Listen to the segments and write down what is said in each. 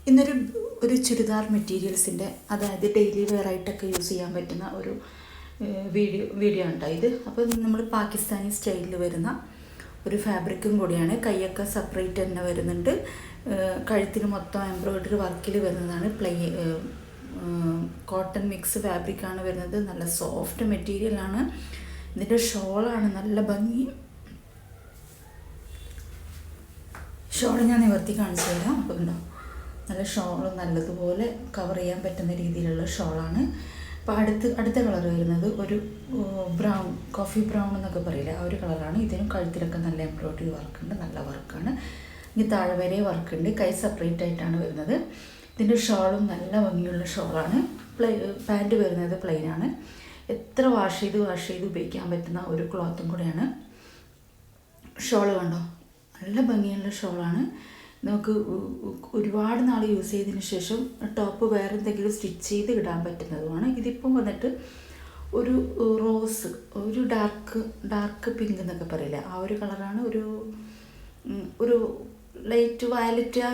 ഇന്നൊരു ഒരു ചുരിദാർ മെറ്റീരിയൽസിൻ്റെ, അതായത് ഡെയിലി വെയർ ആയിട്ടൊക്കെ യൂസ് ചെയ്യാൻ പറ്റുന്ന ഒരു വീഡിയോ ഉണ്ടോ ഇത്. അപ്പോൾ നമ്മൾ പാകിസ്ഥാനി സ്റ്റൈലിൽ വരുന്ന ഒരു ഫാബ്രിക്കും കൂടിയാണ്. കൈയൊക്കെ സെപ്പറേറ്റ് തന്നെ വരുന്നുണ്ട്. കഴുത്തിന് മൊത്തം എംബ്രോയ്ഡറി വർക്കിൽ വരുന്നതാണ്. കോട്ടൺ മിക്സ് ഫാബ്രിക്കാണ് വരുന്നത്. നല്ല സോഫ്റ്റ് മെറ്റീരിയലാണ്. ഇതിൻ്റെ ഷോളാണ് നല്ല ഭംഗി. ഷോൾ ഞാൻ നിവർത്തി കാണിച്ചു തരാം. അപ്പോൾ ഉണ്ടോ, നല്ല ഷോള് നല്ലതുപോലെ കവർ ചെയ്യാൻ പറ്റുന്ന രീതിയിലുള്ള ഷോളാണ്. അപ്പോൾ അടുത്ത കളർ വരുന്നത് ഒരു ബ്രൗൺ, കോഫി ബ്രൗൺ എന്നൊക്കെ പറയില്ല, ആ ഒരു കളറാണ്. ഇതിനും കഴുത്തിലൊക്കെ നല്ല എംബ്രോയ്ഡറി വർക്കുണ്ട്, നല്ല വർക്കാണ്. ഇനി താഴെ വരെ വർക്കുണ്ട്. കൈ സെപ്പറേറ്റ് ആയിട്ടാണ് വരുന്നത്. ഇതിൻ്റെ ഷോളും നല്ല ഭംഗിയുള്ള ഷോളാണ്. പാൻറ്റ് വരുന്നത് പ്ലെയിനാണ്. എത്ര വാഷ് ചെയ്ത് ഉപയോഗിക്കാൻ പറ്റുന്ന ഒരു ക്ലോത്തും കൂടെയാണ്. ഷോള് കണ്ടോ, നല്ല ഭംഗിയുള്ള ഷോളാണ്. നമുക്ക് ഒരുപാട് നാൾ യൂസ് ചെയ്തതിന് ശേഷം ടോപ്പ് വേറെ എന്തെങ്കിലും സ്റ്റിച്ച് ചെയ്ത് ഇടാൻ പറ്റുന്നതുമാണ്. ഇതിപ്പം വന്നിട്ട് ഒരു റോസ്, ഒരു ഡാർക്ക് പിങ്ക് എന്നൊക്കെ പറയില്ല, ആ ഒരു കളറാണ്. ഒരു ലൈറ്റ് വയലറ്റ്, ആ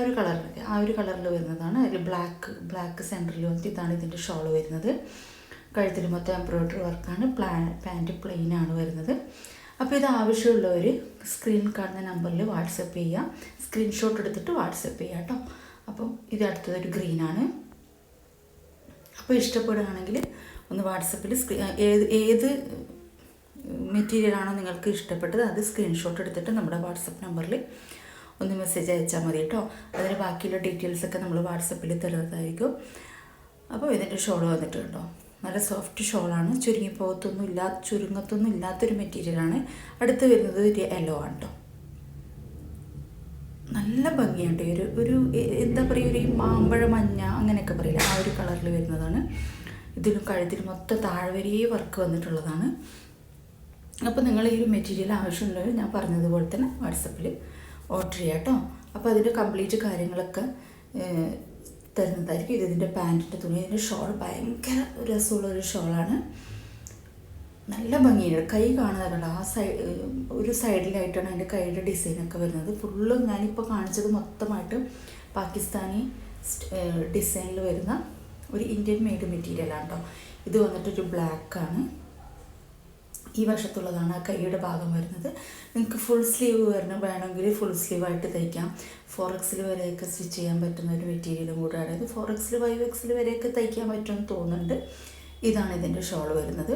ഒരു കളറിൽ വരുന്നതാണ്. അതിൽ ബ്ലാക്ക് സെൻറ്ററിൽ വന്നിട്ട് ഇതാണ് ഇതിൻ്റെ ഷോൾ വരുന്നത്. കഴുത്തിൽ മൊത്തം എംബ്രോയ്ഡറി വർക്കാണ്. പാൻറ്റ് പ്ലെയിനാണ് വരുന്നത്. അപ്പോൾ ഇത് ആവശ്യമുള്ളവർ സ്ക്രീൻ കാണുന്ന നമ്പറിൽ വാട്സപ്പ് ചെയ്യുക. സ്ക്രീൻഷോട്ട് എടുത്തിട്ട് വാട്സപ്പ് ചെയ്യുക കേട്ടോ. അപ്പം ഇത് അടുത്തതൊരു ഗ്രീനാണ്. അപ്പോൾ ഇഷ്ടപ്പെടുകയാണെങ്കിൽ ഒന്ന് വാട്സപ്പിൽ ഏത് മെറ്റീരിയലാണോ നിങ്ങൾക്ക് ഇഷ്ടപ്പെട്ടത് അത് സ്ക്രീൻഷോട്ട് എടുത്തിട്ട് നമ്മുടെ വാട്സപ്പ് നമ്പറിൽ ഒന്ന് മെസ്സേജ് അയച്ചാൽ മതി കേട്ടോ. അതിന് ബാക്കിയുള്ള ഡീറ്റെയിൽസൊക്കെ നമ്മൾ വാട്സപ്പിൽ തരുന്നതായിരിക്കും. അപ്പോൾ ഇതിൻ്റെ ഷോൾ വന്നിട്ട് കേട്ടോ, നല്ല സോഫ്റ്റ് ഷോളാണ്. ചുരുങ്ങത്തൊന്നും ഇല്ലാത്തൊരു മെറ്റീരിയലാണ്. അടുത്ത് വരുന്നത് ഒരു യെല്ലോ ആണ് കേട്ടോ. നല്ല ഭംഗിയുണ്ട്. ഒരു എന്താ പറയുക, ഒരു മാമ്പഴ മഞ്ഞ അങ്ങനെയൊക്കെ പറയില്ല, ആ ഒരു കളറിൽ വരുന്നതാണ്. ഇതിലും കഴുത്തിലും മൊത്തം താഴെ വരെ വർക്ക് വന്നിട്ടുള്ളതാണ്. അപ്പോൾ നിങ്ങൾ ഈ ഒരു മെറ്റീരിയൽ ആവശ്യമുള്ളവർ ഞാൻ പറഞ്ഞതുപോലെ തന്നെ വാട്സപ്പിൽ ഓർഡർ ചെയ്യാം കേട്ടോ. അപ്പോൾ അതിൻ്റെ കംപ്ലീറ്റ് കാര്യങ്ങളൊക്കെ തരുന്നതായിരിക്കും. ഇതിൻ്റെ പാൻറ്റിൻ്റെ തുണി. ഇതിൻ്റെ ഷോൾ ഭയങ്കര രസമുള്ളൊരു ഷോളാണ്. നല്ല ഭംഗിയാണ്. കൈ കാണുന്നത് കണ്ടോ, ഒരു സൈഡിലായിട്ടാണ് അതിൻ്റെ കൈയുടെ ഡിസൈനൊക്കെ വരുന്നത്. ഫുള്ളും ഞാനിപ്പോൾ കാണിച്ചത് മൊത്തമായിട്ട് പാകിസ്ഥാനി ഡിസൈനിൽ വരുന്ന ഒരു ഇന്ത്യൻ മെയ്ഡ് മെറ്റീരിയലാണ് കേട്ടോ. ഇത് വന്നിട്ടൊരു ബ്ലാക്കാണ്. ഈ വശത്തുള്ളതാണ് ആ കൈയുടെ ഭാഗം വരുന്നത്. നിങ്ങൾക്ക് ഫുൾ സ്ലീവ് വേണമെങ്കിൽ ഫുൾ സ്ലീവായിട്ട് തയ്ക്കാം. 4XL വരെയൊക്കെ സ്റ്റിച്ച് ചെയ്യാൻ പറ്റുന്ന ഒരു മെറ്റീരിയലും കൂടെയാണ് ഇത്. 4XL 5XL വരെയൊക്കെ തയ്ക്കാൻ പറ്റുമെന്ന് തോന്നുന്നുണ്ട്. ഇതാണ് ഇതിൻ്റെ ഷോൾ വരുന്നത്.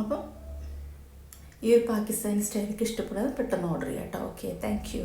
അപ്പം ഈ ഒരു പാകിസ്ഥാനി സ്റ്റൈലൊക്കെ ഇഷ്ടപ്പെടാതെ പെട്ടെന്ന് ഓർഡർ ചെയ്യാം കേട്ടോ. Okay, thank you.